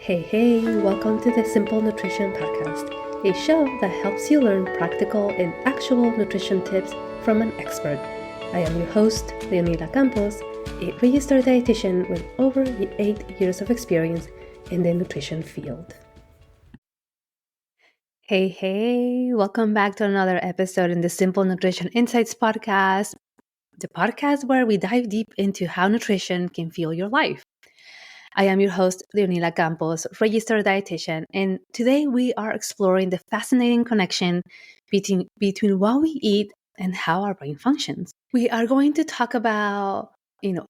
Hey, welcome to the Simple Nutrition Podcast, a show that helps you learn practical and actual nutrition tips from an expert. I am your host, Leonila Campos, a registered dietitian with over 8 years of experience in the nutrition field. Hey, welcome back to another episode in the Simple Nutrition Insights Podcast, the podcast where we dive deep into how nutrition can fuel your life. I am your host, Leonila Campos, registered dietitian, and today we are exploring the fascinating connection between what we eat and how our brain functions. We are going to talk about,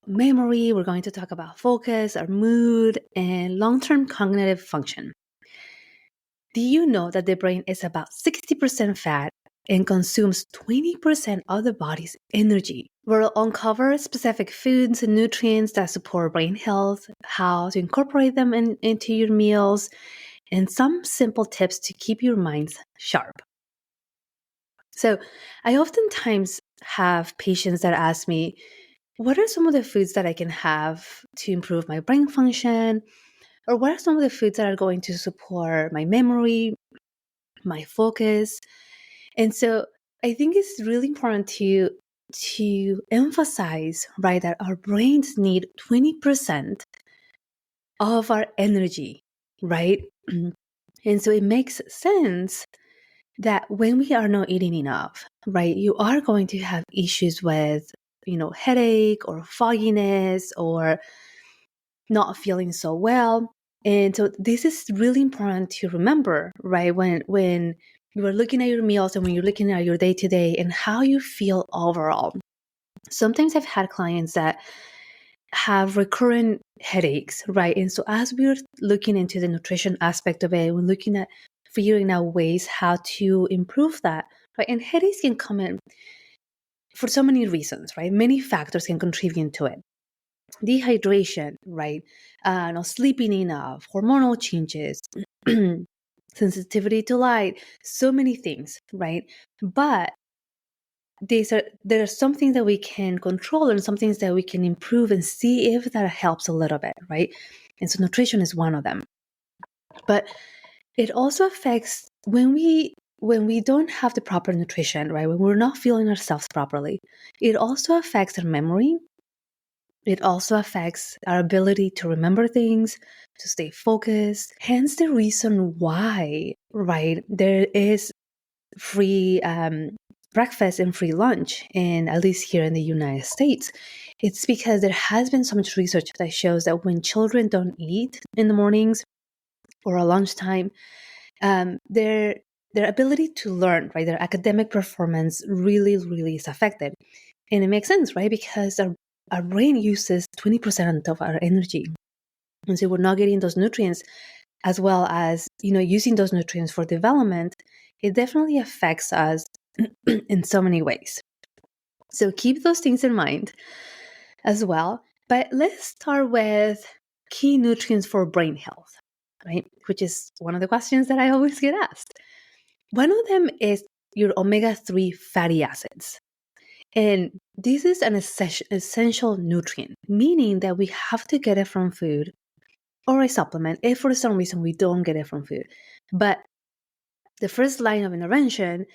memory, we're going to talk about focus, our mood, and long-term cognitive function. Do you know that the brain is about 60% fat and consumes 20% of the body's energy? We'll uncover specific foods and nutrients that support brain health, how to incorporate them into your meals, and some simple tips to keep your minds sharp. So, I oftentimes have patients that ask me, what are some of the foods that I can have to improve my brain function? Or what are some of the foods that are going to support my memory, my focus? And so I think it's really important to emphasize, right, that our brains need 20% of our energy, right? And so it makes sense that when we are not eating enough, right, you are going to have issues with, headache or fogginess or not feeling so well. And so this is really important to remember, right? When you are looking at your meals and when you're looking at your day-to-day and how you feel overall. Sometimes I've had clients that have recurrent headaches, right? And so as we're looking into the nutrition aspect of it, we're looking at figuring out ways how to improve that, right? And headaches can come in for so many reasons, right? Many factors can contribute to it. Dehydration, right? Not sleeping enough, hormonal changes, sensitivity to light, so many things, right? But there are some things that we can control and some things that we can improve and see if that helps a little bit, right? And so nutrition is one of them. But it also affects when we don't have the proper nutrition, right? When we're not feeling ourselves properly, it also affects our memory. It also affects our ability to remember things, to stay focused. Hence the reason why, right, there is free breakfast and free lunch, and at least here in the United States. It's because there has been so much research that shows that when children don't eat in the mornings or at lunchtime, their ability to learn, right, their academic performance really is affected. And it makes sense, right, because our brain uses 20% of our energy. And so we're not getting those nutrients as well as, using those nutrients for development. It definitely affects us in so many ways. So keep those things in mind as well. But let's start with key nutrients for brain health, right? Which is one of the questions that I always get asked. One of them is your omega-3 fatty acids. And this is an essential nutrient, meaning that we have to get it from food or a supplement if for some reason we don't get it from food. But the first line of intervention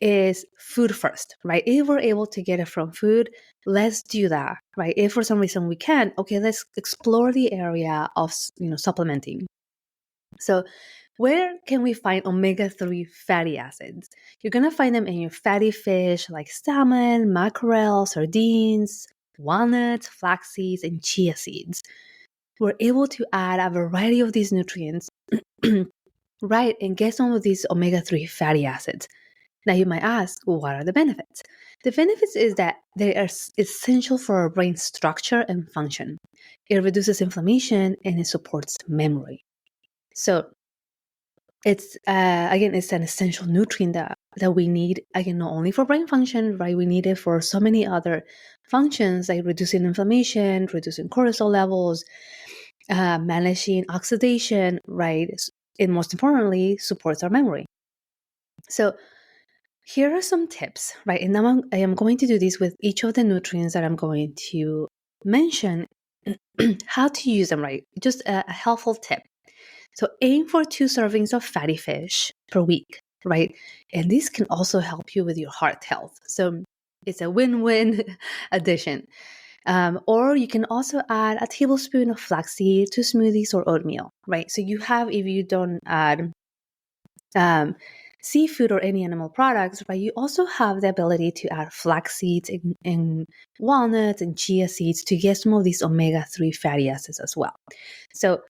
is food first, right? If we're able to get it from food, let's do that, right? If for some reason we can't, okay, let's explore the area of, supplementing. So where can we find omega-3 fatty acids? You're going to find them in your fatty fish like salmon, mackerel, sardines, walnuts, flax seeds, and chia seeds. We're able to add a variety of these nutrients, right, and get some of these omega-3 fatty acids. Now you might ask, well, what are the benefits? The benefits is that they are essential for our brain structure and function. It reduces inflammation and it supports memory. So it's it's an essential nutrient that we need, again, not only for brain function, right? We need it for so many other functions like reducing inflammation, reducing cortisol levels, managing oxidation, right? And most importantly, supports our memory. So here are some tips, right? And now I am going to do this with each of the nutrients that I'm going to mention, how to use them, right? Just a helpful tip. So aim for 2 servings of fatty fish per week, right? And this can also help you with your heart health. So it's a win-win addition. Or you can also add a tablespoon of flaxseed to smoothies or oatmeal, right? So you have, if you don't add seafood or any animal products, right, you also have the ability to add flax seeds and walnuts and chia seeds to get some of these omega-3 fatty acids as well. So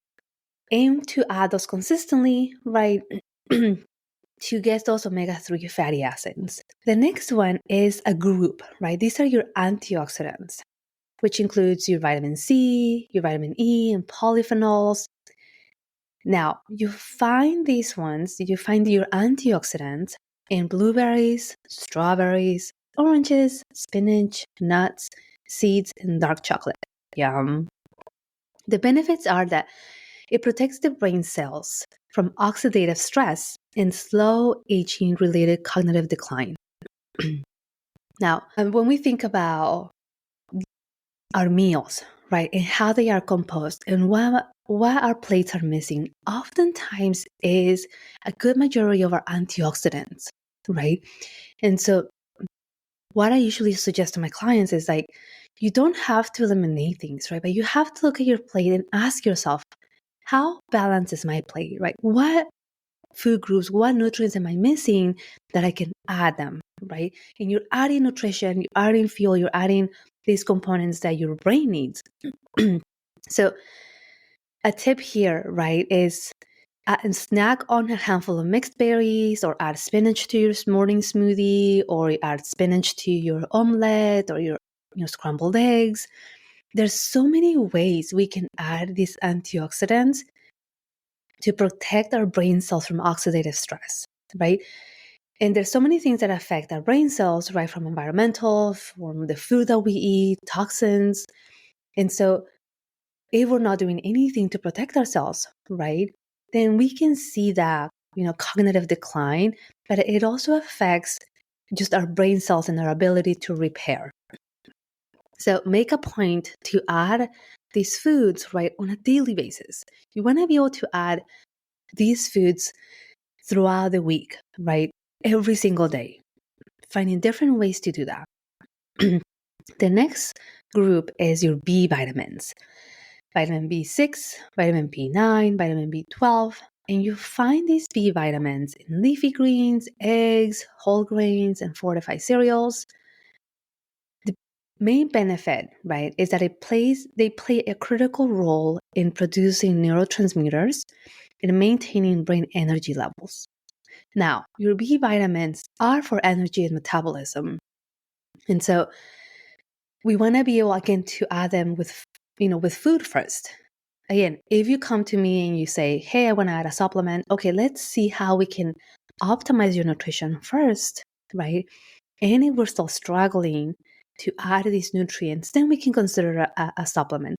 aim to add those consistently, right, to get those omega-3 fatty acids. The next one is a group, right? These are your antioxidants, which includes your vitamin C, your vitamin E, and polyphenols. Now, you find these ones, you find your antioxidants in blueberries, strawberries, oranges, spinach, nuts, seeds, and dark chocolate. Yum. The benefits are that it protects the brain cells from oxidative stress and slow aging related cognitive decline. Now, when we think about our meals, right, and how they are composed and what our plates are missing, oftentimes is a good majority of our antioxidants, right? And so what I usually suggest to my clients is like, you don't have to eliminate things, right? But you have to look at your plate and ask yourself, how balanced is my plate, right? What food groups, what nutrients am I missing that I can add them, right? And you're adding nutrition, you're adding fuel, you're adding these components that your brain needs. So a tip here, right, is snack on a handful of mixed berries, or add spinach to your morning smoothie, or add spinach to your omelette or your scrambled eggs. There's so many ways we can add these antioxidants to protect our brain cells from oxidative stress, right? And there's so many things that affect our brain cells, right? From environmental, from the food that we eat, toxins. And so if we're not doing anything to protect ourselves, right, then we can see that, cognitive decline, but it also affects just our brain cells and our ability to repair. So make a point to add these foods, right, on a daily basis. You want to be able to add these foods throughout the week, right? Every single day, finding different ways to do that. The next group is your B vitamins. Vitamin B6, vitamin B9, vitamin B12, and you find these B vitamins in leafy greens, eggs, whole grains, and fortified cereals. The main benefit, right, is that they play a critical role in producing neurotransmitters and maintaining brain energy levels. Now, your B vitamins are for energy and metabolism. And so we want to be able, again, to add them with food first. Again, if you come to me and you say, hey, I want to add a supplement, okay, let's see how we can optimize your nutrition first, right? And if we're still struggling to add these nutrients, then we can consider a supplement.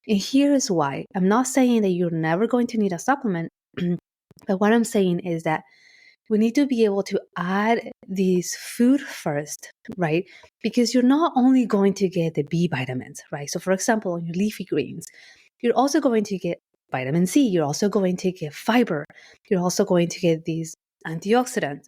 And here is why. I'm not saying that you're never going to need a supplement, but what I'm saying is that we need to be able to add these food first, right? Because you're not only going to get the B vitamins, right? So for example, on your leafy greens, you're also going to get vitamin C. You're also going to get fiber. You're also going to get these antioxidants.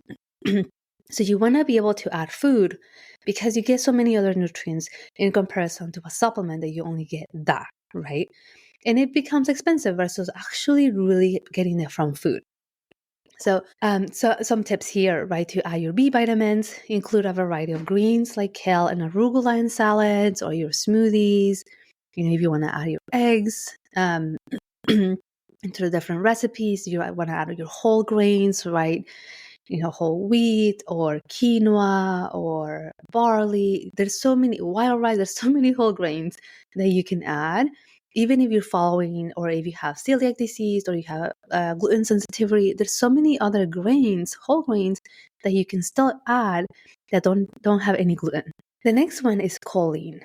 So you want to be able to add food because you get so many other nutrients in comparison to a supplement that you only get that, right? And it becomes expensive versus actually really getting it from food. So some tips here, right, to add your B vitamins: include a variety of greens like kale and arugula in salads or your smoothies. If you want to add your eggs into the different recipes, you want to add your whole grains, right? Whole wheat or quinoa or barley. There's so many, wild rice, there's so many whole grains that you can add. Even if you're following, or if you have celiac disease or you have gluten sensitivity, there's so many other grains, whole grains, that you can still add that don't have any gluten. The next one is choline.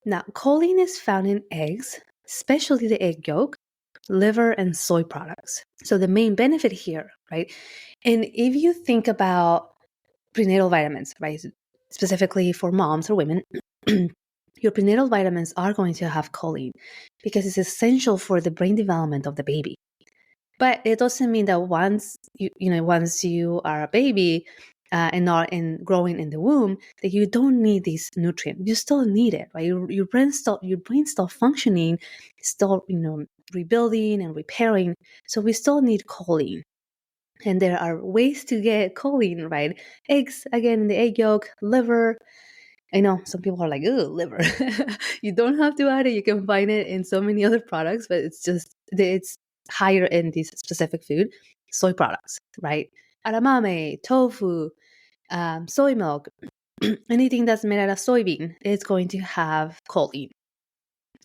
Now, choline is found in eggs, especially the egg yolk, liver, and soy products. So the main benefit here, right? And if you think about prenatal vitamins, right, specifically for moms or women, your prenatal vitamins are going to have choline because it's essential for the brain development of the baby. But it doesn't mean that once you are a baby and not in growing in the womb, that you don't need these nutrients. You still need it, right? Your brain's still functioning, still rebuilding and repairing. So we still need choline. And there are ways to get choline, right? Eggs, again, in the egg yolk, liver. I know some people are like, "Ooh, liver." You don't have to add it. You can find it in so many other products, but it's higher in this specific food. Soy products, right? Edamame, tofu, soy milk, anything that's made out of soybean is going to have choline.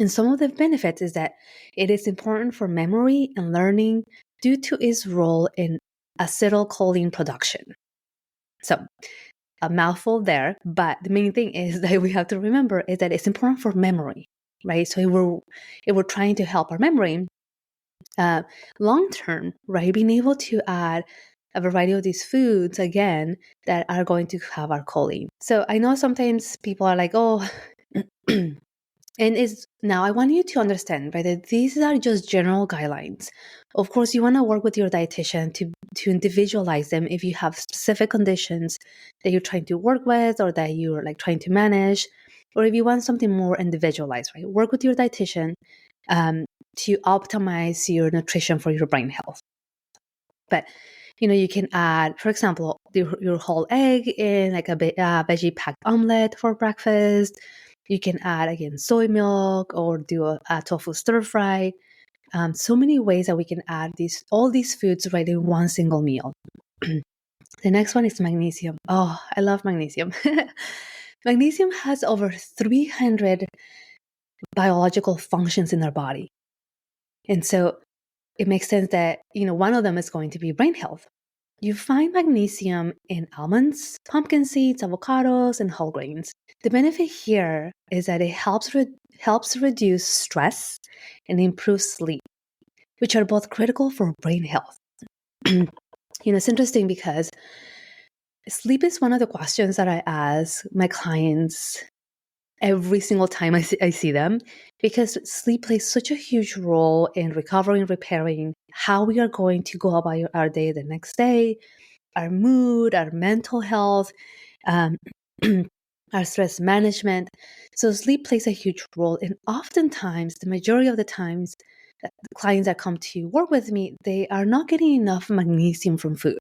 And some of the benefits is that it is important for memory and learning due to its role in acetylcholine production. So a mouthful there, but the main thing is that we have to remember is that it's important for memory, right? So if we're trying to help our memory long term, right, being able to add a variety of these foods again that are going to have our choline. So I know sometimes people are like, oh, and is now I want you to understand, right, that these are just general guidelines. Of course, you want to work with your dietitian to individualize them if you have specific conditions that you're trying to work with or that you're like trying to manage, or if you want something more individualized, right? Work with your dietitian to optimize your nutrition for your brain health. But you can add, for example, your whole egg in like a veggie packed omelet for breakfast. You can add, again, soy milk or do a tofu stir fry. So many ways that we can add all these foods right in one single meal. The next one is magnesium. Oh, I love magnesium. Magnesium has over 300 biological functions in our body. And so it makes sense that, one of them is going to be brain health. You find magnesium in almonds, pumpkin seeds, avocados, and whole grains. The benefit here is that it helps reduce stress and improve sleep, which are both critical for brain health. It's interesting because sleep is one of the questions that I ask my clients every single time I see them, because sleep plays such a huge role in recovering, repairing, how we are going to go about our day the next day, our mood, our mental health, our stress management. So sleep plays a huge role. And oftentimes, the majority of the times, the clients that come to work with me, they are not getting enough magnesium from food,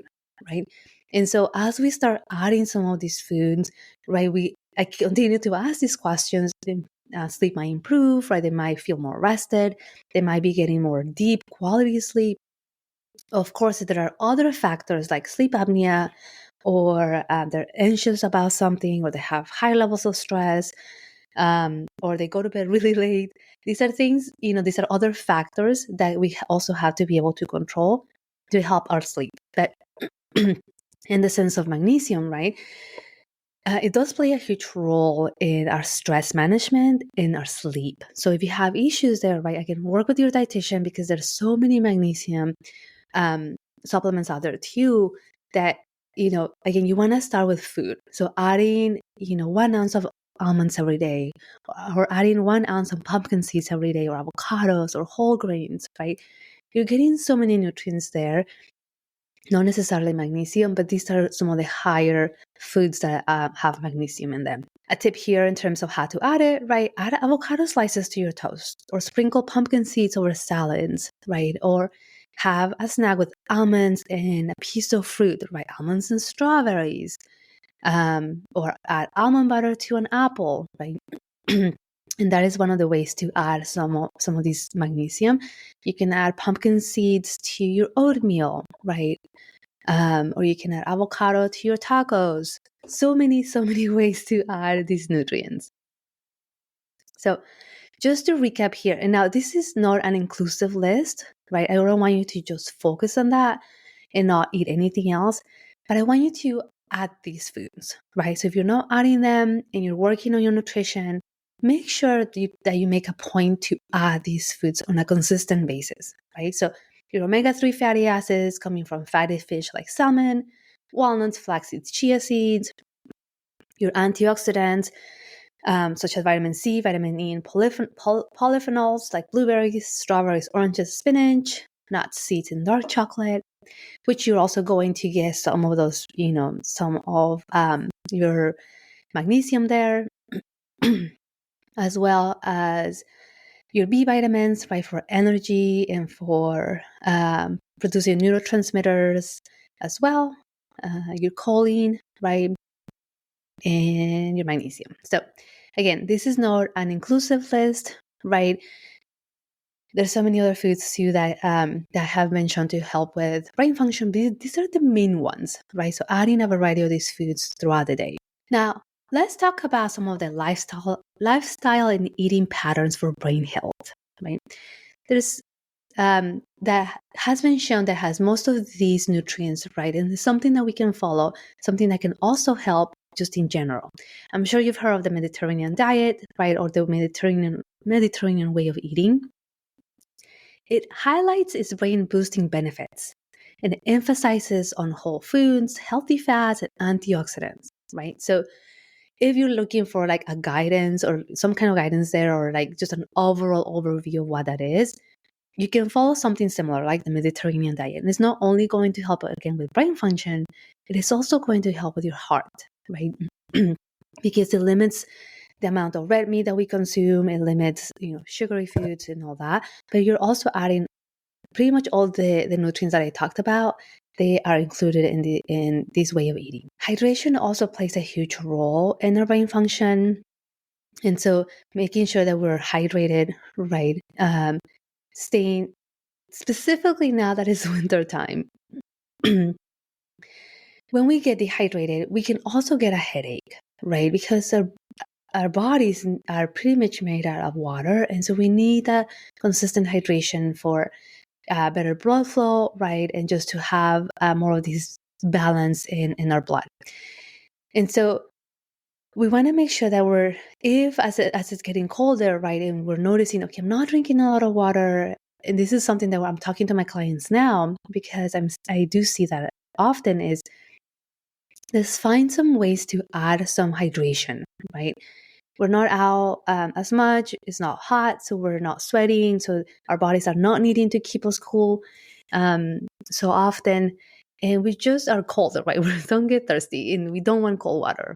right? And so as we start adding some of these foods, right, I continue to ask these questions. Sleep might improve, right? They might feel more rested. They might be getting more deep quality sleep. Of course, there are other factors like sleep apnea, or they're anxious about something, or they have high levels of stress, or they go to bed really late. These are things, these are other factors that we also have to be able to control to help our sleep. But in the sense of magnesium, right, it does play a huge role in our stress management, in our sleep. So if you have issues there, right, I can work with your dietitian, because there's so many magnesium supplements out there too that, again, you want to start with food. So adding, 1 ounce of almonds every day, or adding 1 ounce of pumpkin seeds every day, or avocados or whole grains, right? You're getting so many nutrients there. Not necessarily magnesium, but these are some of the higher foods that have magnesium in them. A tip here in terms of how to add it, right? Add avocado slices to your toast, or sprinkle pumpkin seeds over salads, right? Or have a snack with almonds and a piece of fruit, right? Almonds and strawberries, or add almond butter to an apple, right? And that is one of the ways to add some of these magnesium. You can add pumpkin seeds to your oatmeal, right? Or you can add avocado to your tacos. So many ways to add these nutrients. So just to recap here, and now this is not an inclusive list, right? I don't want you to just focus on that and not eat anything else, but I want you to add these foods, right? So if you're not adding them and you're working on your nutrition, make sure that you make a point to add these foods on a consistent basis, right? So your omega-3 fatty acids coming from fatty fish like salmon, walnuts, flax seeds, chia seeds, your antioxidants, such as vitamin C, vitamin E, and polyphenols like blueberries, strawberries, oranges, spinach, nuts, seeds, and dark chocolate, which you're also going to get some of those, some of your magnesium there, as well as your B vitamins, right, for energy and for producing neurotransmitters as well, your choline, right, and your magnesium. So again, this is not an inclusive list, right? There's so many other foods too that have been shown to help with brain function. These are the main ones, right? So adding a variety of these foods throughout the day. Now, let's talk about some of the lifestyle and eating patterns for brain health, right? There's that has been shown that has most of these nutrients, right? And it's something that we can follow, something that can also help just in general. I'm sure you've heard of the Mediterranean diet, right? Or the Mediterranean way of eating. It highlights its brain boosting benefits and it emphasizes on whole foods, healthy fats, and antioxidants, right? So if you're looking for like a guidance or some kind of guidance there, or like just an overall overview of what that is, you can follow something similar like the Mediterranean diet. And it's not only going to help again with brain function, it is also going to help with your heart, right? Because it limits the amount of red meat that we consume, it limits, sugary foods and all that. But you're also adding pretty much all the nutrients that I talked about. They are included in this way of eating. Hydration also plays a huge role in our brain function. And so making sure that we're hydrated, right? Staying specifically now that it's winter time. When we get dehydrated, we can also get a headache, right? Because our bodies are pretty much made out of water. And so we need that consistent hydration for better blood flow, right? And just to have more of this balance in our blood. And so we want to make sure that as it's getting colder, right, and we're noticing, okay, I'm not drinking a lot of water. And this is something that I'm talking to my clients now, because I do see that often is, let's find some ways to add some hydration, right? We're not out as much. It's not hot, so we're not sweating. So our bodies are not needing to keep us cool so often. And we just are cold, right? We don't get thirsty and we don't want cold water.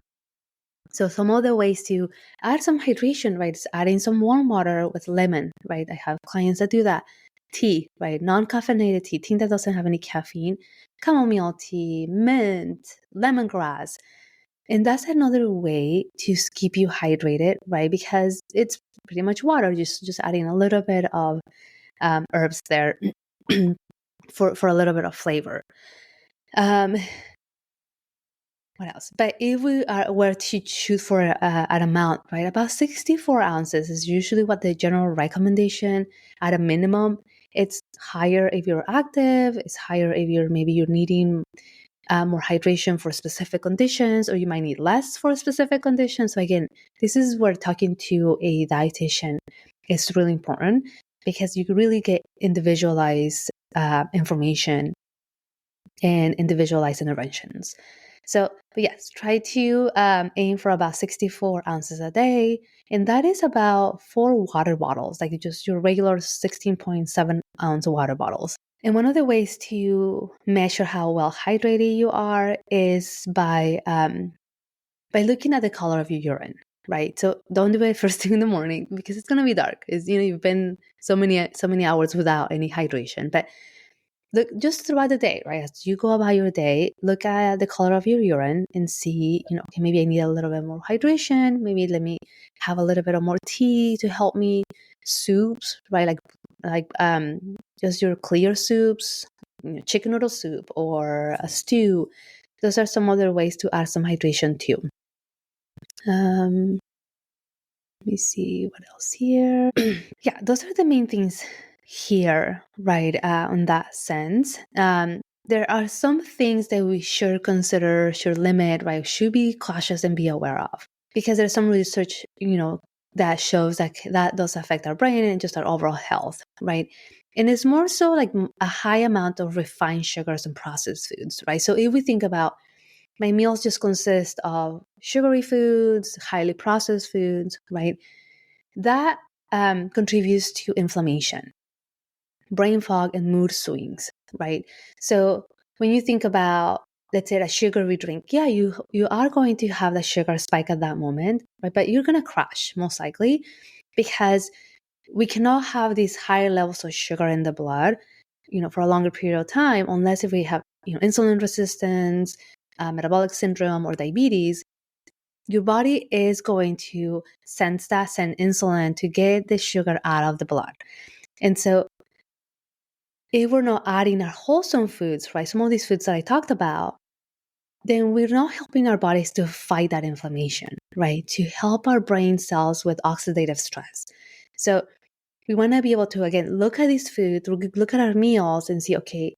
So some other ways to add some hydration, right, is adding some warm water with lemon, right? I have clients that do that. Tea, right? Non-caffeinated tea that doesn't have any caffeine. Chamomile tea, mint, lemongrass. And that's another way to keep you hydrated, right? Because it's pretty much water, just adding a little bit of herbs there for a little bit of flavor. What else? But if we were to shoot for an amount, right, about 64 ounces is usually what the general recommendation at a minimum. It's higher if you're active. It's higher if you're needing more hydration for specific conditions, or you might need less for specific conditions. So again, this is where talking to a dietitian is really important, because you can really get individualized information and individualized interventions. So, but yes, try to aim for about 64 ounces a day. And that is about 4 water bottles, like just your regular 16.7 ounce water bottles. And one of the ways to measure how well hydrated you are is by looking at the color of your urine, right? So don't do it first thing in the morning, because it's gonna be dark. It's, you've been so many hours without any hydration. But look just throughout the day, right? As you go about your day, look at the color of your urine and see, okay, maybe I need a little bit more hydration. Maybe let me have a little bit of more tea to help me. Soups, right? Like just your clear soups, chicken noodle soup or a stew. Those are some other ways to add some hydration too. Let me see what else here. Yeah, those are the main things here, right? On that sense. There are some things that we should consider, should limit, right? Should be cautious and be aware of, because there's some research, that shows that does affect our brain and just our overall health, right? And it's more so like a high amount of refined sugars and processed foods, right? So if we think about my meals just consist of sugary foods, highly processed foods, right? That contributes to inflammation. brain fog, and mood swings, right? So when you think about, let's say, a sugary drink, yeah, you are going to have the sugar spike at that moment, right? But you're going to crash most likely, because we cannot have these higher levels of sugar in the blood, for a longer period of time, unless if we have, insulin resistance, metabolic syndrome, or diabetes. Your body is going to send insulin to get the sugar out of the blood. And so if we're not adding our wholesome foods, right, some of these foods that I talked about, then we're not helping our bodies to fight that inflammation, right, to help our brain cells with oxidative stress. So we want to be able to, again, look at these foods, look at our meals and see, okay,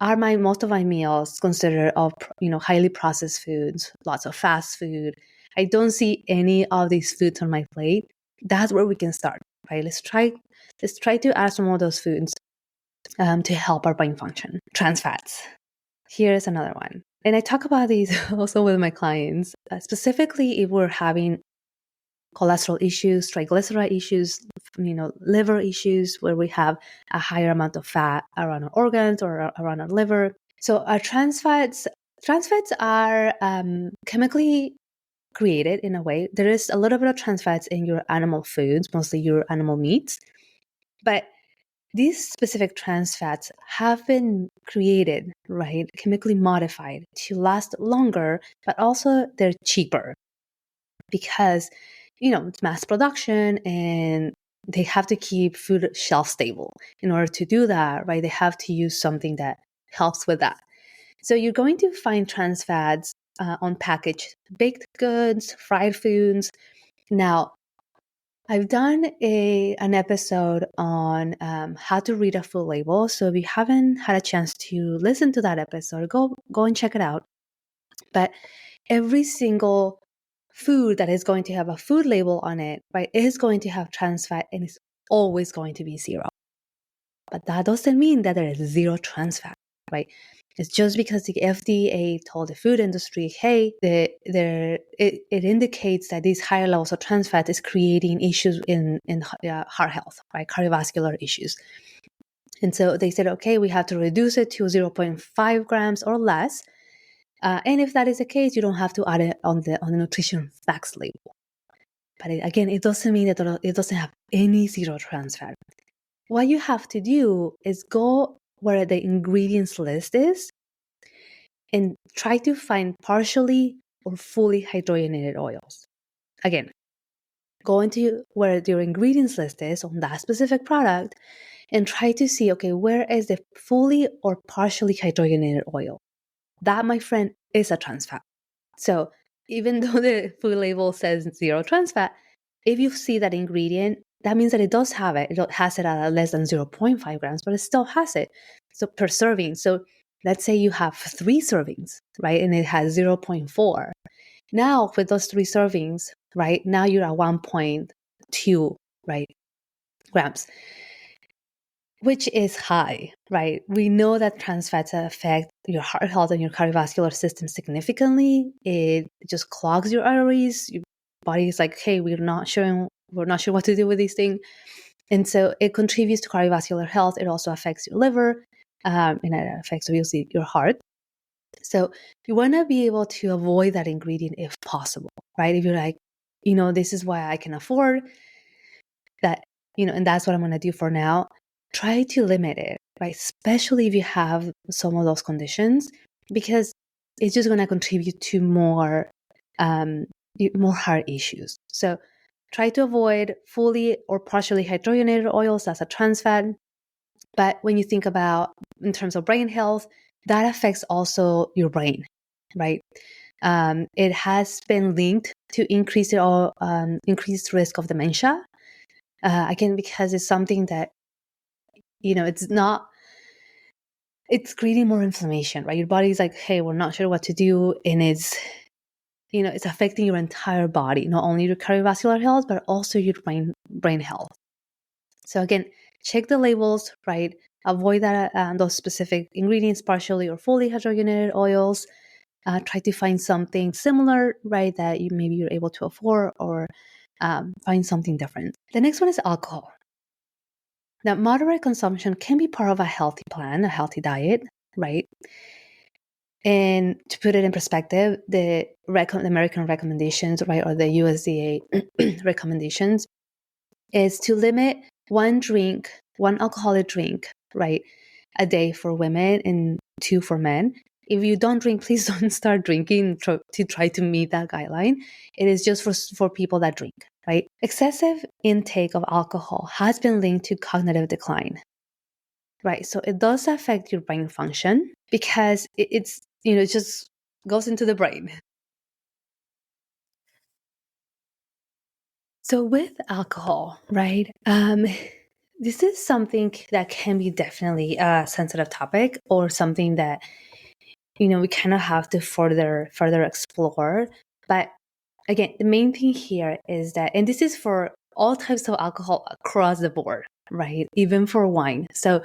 are most of my meals considered of, highly processed foods, lots of fast food? I don't see any of these foods on my plate. That's where we can start, right? Let's try to add some of those foods to help our brain function. Trans fats. Here's another one. And I talk about these also with my clients, specifically if we're having cholesterol issues, triglyceride issues, liver issues, where we have a higher amount of fat around our organs or around our liver. So our trans fats are chemically created in a way. There is a little bit of trans fats in your animal foods, mostly your animal meats, but these specific trans fats have been created, right, chemically modified to last longer, but also they're cheaper because, it's mass production and they have to keep food shelf stable. In order to do that, right, they have to use something that helps with that. So you're going to find trans fats on packaged baked goods, fried foods. Now, I've done an episode on how to read a full label. So if you haven't had a chance to listen to that episode, go and check it out. But every single food that is going to have a food label on it, right, is going to have trans fat, and it's always going to be zero. But that doesn't mean that there is zero trans fat, right? It's just because the FDA told the food industry, hey, it indicates that these higher levels of trans fat is creating issues in heart health, right? Cardiovascular issues. And so they said, okay, we have to reduce it to 0.5 grams or less. And if that is the case, you don't have to add it on the nutrition facts label. But again, it doesn't mean that it doesn't have any zero trans fat. What you have to do is go where the ingredients list is and try to find partially or fully hydrogenated oils. Again, go into where your ingredients list is on that specific product and try to see, okay, where is the fully or partially hydrogenated oil? That, my friend, is a trans fat. So even though the food label says zero trans fat, if you see that ingredient, that means that it does have it. It has it at less than 0.5 grams, but it still has it. So per serving. So let's say you have 3 servings, right? And it has 0.4. Now with those 3 servings, right? Now you're at 1.2, right, grams, which is high, right? We know that trans fats affect your heart health and your cardiovascular system significantly. It just clogs your arteries. Your body is like, hey, we're not sure what to do with these things. And so it contributes to cardiovascular health. It also affects your liver, and it affects, obviously, your heart. So you want to be able to avoid that ingredient if possible, right? If you're like, this is why I can afford that, and that's what I'm going to do for now. Try to limit it, right? Especially if you have some of those conditions, because it's just going to contribute to more heart issues. So try to avoid fully or partially hydrogenated oils. That's a trans fat. But when you think about in terms of brain health, that affects also your brain, right? It has been linked to increased risk of dementia. Again, because it's something that, it's creating more inflammation, right? Your body's like, hey, we're not sure what to do. And it's affecting your entire body, not only your cardiovascular health, but also your brain health. So again, check the labels, right? Avoid that those specific ingredients, partially or fully hydrogenated oils. Try to find something similar, right, that you're able to afford, or find something different. The next one is alcohol. Now, moderate consumption can be part of a healthy plan, a healthy diet, right? And to put it in perspective, the American recommendations, right, or the USDA recommendations is to limit one alcoholic drink, right, a day for women and 2 for men. If you don't drink, please don't start drinking to try to meet that guideline. It is just for people that drink, right? Excessive intake of alcohol has been linked to cognitive decline, right? So it does affect your brain function because it's, it just goes into the brain. So with alcohol, right? This is something that can be definitely a sensitive topic or something that we kind of have to further explore. But again, the main thing here is that, and this is for all types of alcohol across the board, right? Even for wine. So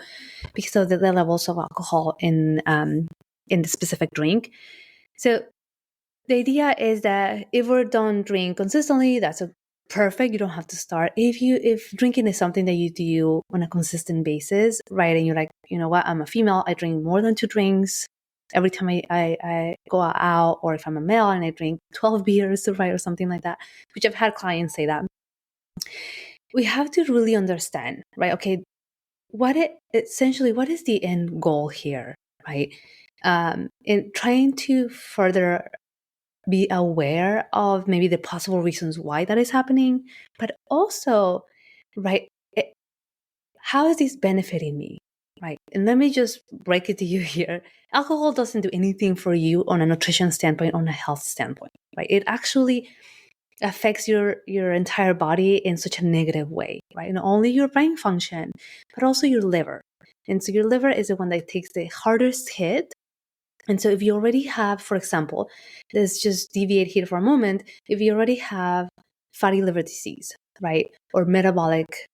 because of the levels of alcohol in the specific drink. So the idea is that if we don't drink consistently, that's perfect. You don't have to start. If drinking is something that you do on a consistent basis, right? And you're like, you know what, I'm a female, I drink more than 2 drinks every time I go out, or if I'm a male and I drink 12 beers, right, or something like that, which I've had clients say that. We have to really understand, right? Okay, what is the end goal here, right? In trying to further be aware of maybe the possible reasons why that is happening, but also, right, how is this benefiting me, right? And let me just break it to you here. Alcohol doesn't do anything for you on a nutrition standpoint, on a health standpoint, right? It actually affects your entire body in such a negative way, right? Not only your brain function, but also your liver. And so your liver is the one that takes the hardest hit. And so if you already have, for example, let's just deviate here for a moment. If you already have fatty liver disease, right, or metabolic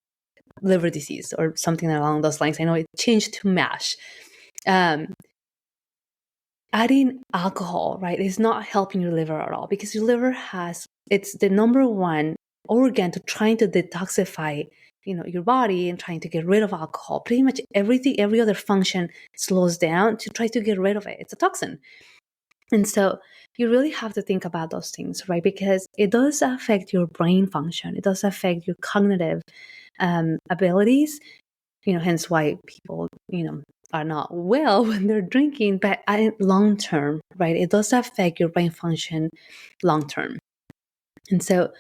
liver disease or something along those lines, I know it changed to MASH. Adding alcohol, right, is not helping your liver at all, because your liver it's the number one organ to trying to detoxify your body and trying to get rid of alcohol. Pretty much every other function slows down to try to get rid of it. It's a toxin. And so you really have to think about those things, right? Because it does affect your brain function. It does affect your cognitive abilities, hence why people, are not well when they're drinking. But long term, right, it does affect your brain function long term. And so,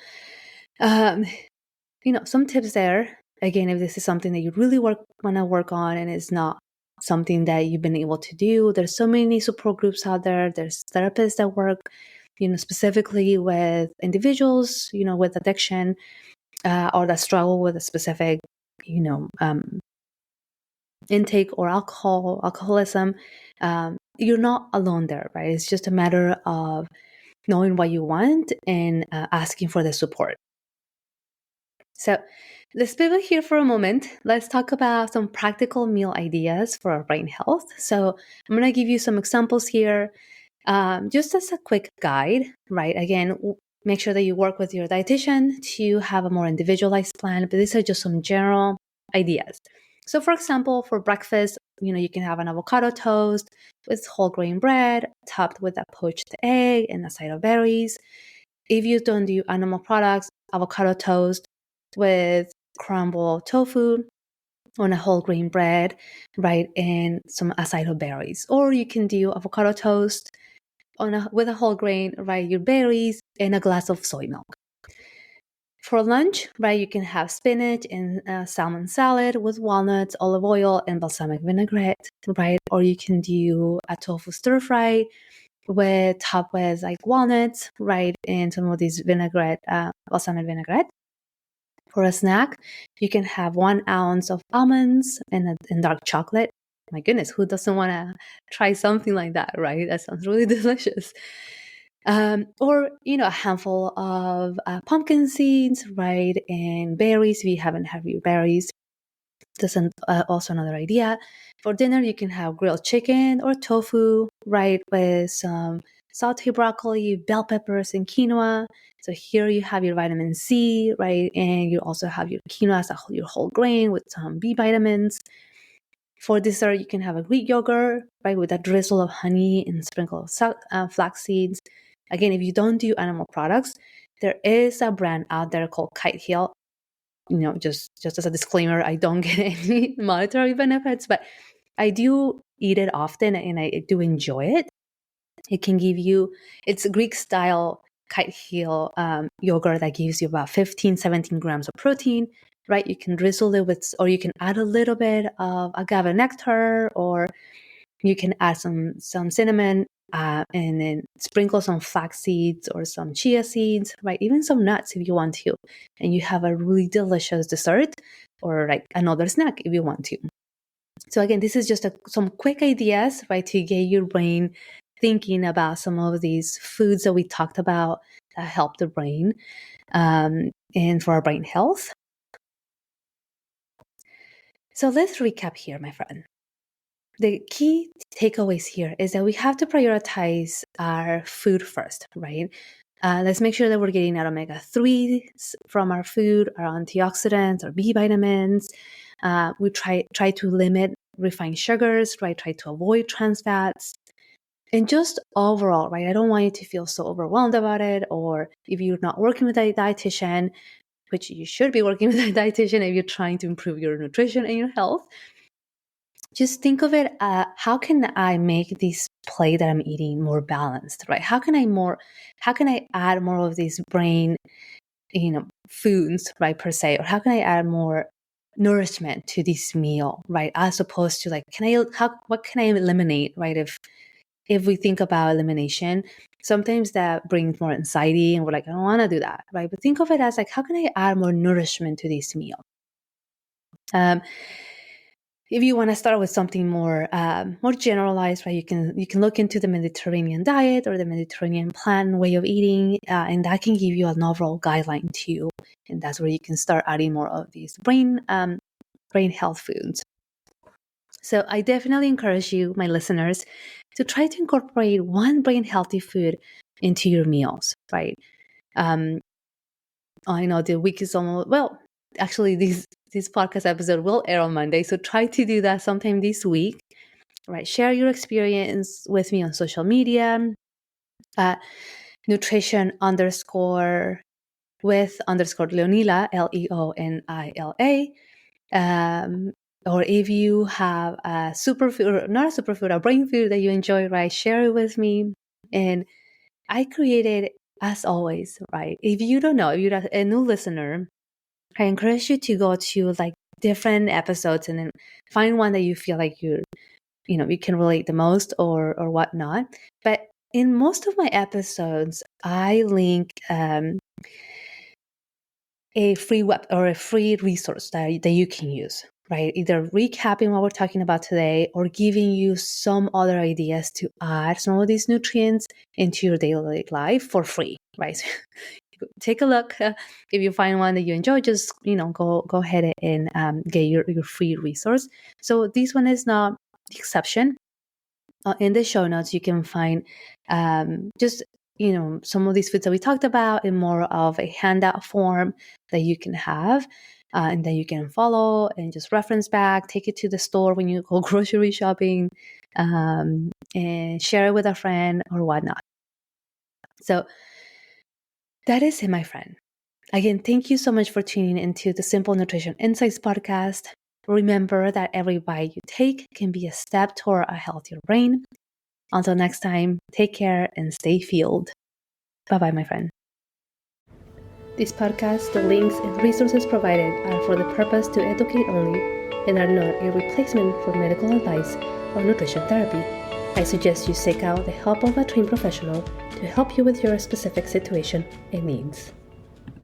some tips there. Again, if this is something that you really want to work on and it's not something that you've been able to do, there's so many support groups out there. There's therapists that work, specifically with individuals, with addiction or that struggle with a specific, intake or alcoholism. You're not alone there, right? It's just a matter of knowing what you want and asking for the support. So let's pivot here for a moment. Let's talk about some practical meal ideas for our brain health. So I'm going to give you some examples here, just as a quick guide, right? Again, make sure that you work with your dietitian to have a more individualized plan, but these are just some general ideas. So for example, for breakfast, you can have an avocado toast with whole grain bread, topped with a poached egg and a side of berries. If you don't do animal products, avocado toast with crumbled tofu on a whole grain bread, right, and some acai berries. Or you can do avocado toast with a whole grain, right, your berries and a glass of soy milk. For lunch, right, you can have spinach and salmon salad with walnuts, olive oil, and balsamic vinaigrette, right? Or you can do a tofu stir fry topped with like walnuts, right, and some of these vinaigrette, balsamic vinaigrette. For a snack, you can have 1 ounce of almonds and dark chocolate. My goodness, who doesn't want to try something like that, right? That sounds really delicious. Or, a handful of pumpkin seeds, right, and berries if you haven't had your berries. That's also another idea. For dinner, you can have grilled chicken or tofu, right, with some saute broccoli, bell peppers, and quinoa. So here you have your vitamin C, right? And you also have your quinoa as your whole grain with some B vitamins. For dessert, you can have a Greek yogurt, right, with a drizzle of honey and sprinkle of flax seeds. Again, if you don't do animal products, there is a brand out there called Kite Hill. Just as a disclaimer, I don't get any monetary benefits, but I do eat it often and I do enjoy it. It can give you, it's a Greek style Kite Hill yogurt that gives you about 15, 17 grams of protein, right? You can drizzle it with, or you can add a little bit of agave nectar, or you can add some cinnamon and then sprinkle some flax seeds or some chia seeds, right? Even some nuts if you want to. And you have a really delicious dessert or like another snack if you want to. So again, this is just some quick ideas, right, to get your brain thinking about some of these foods that we talked about that help the brain and for our brain health. So let's recap here, my friend. The key takeaways here is that we have to prioritize our food first, right? Let's make sure that we're getting our omega-3s from our food, our antioxidants, our B vitamins. We try to limit refined sugars, right? Try to avoid trans fats. And just overall, right? I don't want you to feel so overwhelmed about it. Or if you're not working with a dietitian, which you should be working with a dietitian if you're trying to improve your nutrition and your health, just think of it, how can I make this plate that I'm eating more balanced, right? How can I add more of these brain, foods, right, per se, or how can I add more nourishment to this meal, right? As opposed to like, what can I eliminate, right? If we think about elimination, sometimes that brings more anxiety and we're like, I don't want to do that, right? But think of it as like, how can I add more nourishment to this meal? If you want to start with something more generalized, right, you can look into the Mediterranean diet or the Mediterranean plan way of eating, and that can give you an overall guideline too. And that's where you can start adding more of these brain health foods. So I definitely encourage you, my listeners, to try to incorporate one brain healthy food into your meals, right? I know the week is almost, well, actually this podcast episode will air on Monday, so try to do that sometime this week, right? Share your experience with me on social media, nutrition _with _Leonila, Leonila. Or if you have a superfood, or not a superfood, a brain food that you enjoy, right? Share it with me. And I created, as always, right? If you don't know, if you're a new listener, I encourage you to go to like different episodes and then find one that you feel like you can relate the most or whatnot. But in most of my episodes, I link a free web or a free resource that you can use, right? Either recapping what we're talking about today or giving you some other ideas to add some of these nutrients into your daily life for free, right? Take a look. If you find one that you enjoy, just go ahead and get your free resource. So this one is not the exception. In the show notes, you can find just some of these foods that we talked about in more of a handout form that you can have and that you can follow and just reference back, take it to the store when you go grocery shopping, and share it with a friend or whatnot. So that is it, my friend. Again, thank you so much for tuning into the Simple Nutrition Insights podcast. Remember that every bite you take can be a step toward a healthier brain. Until next time, take care and stay fueled. Bye-bye, my friend. This podcast, the links and resources provided are for the purpose to educate only and are not a replacement for medical advice or nutrition therapy. I suggest you seek out the help of a trained professional to help you with your specific situation and needs.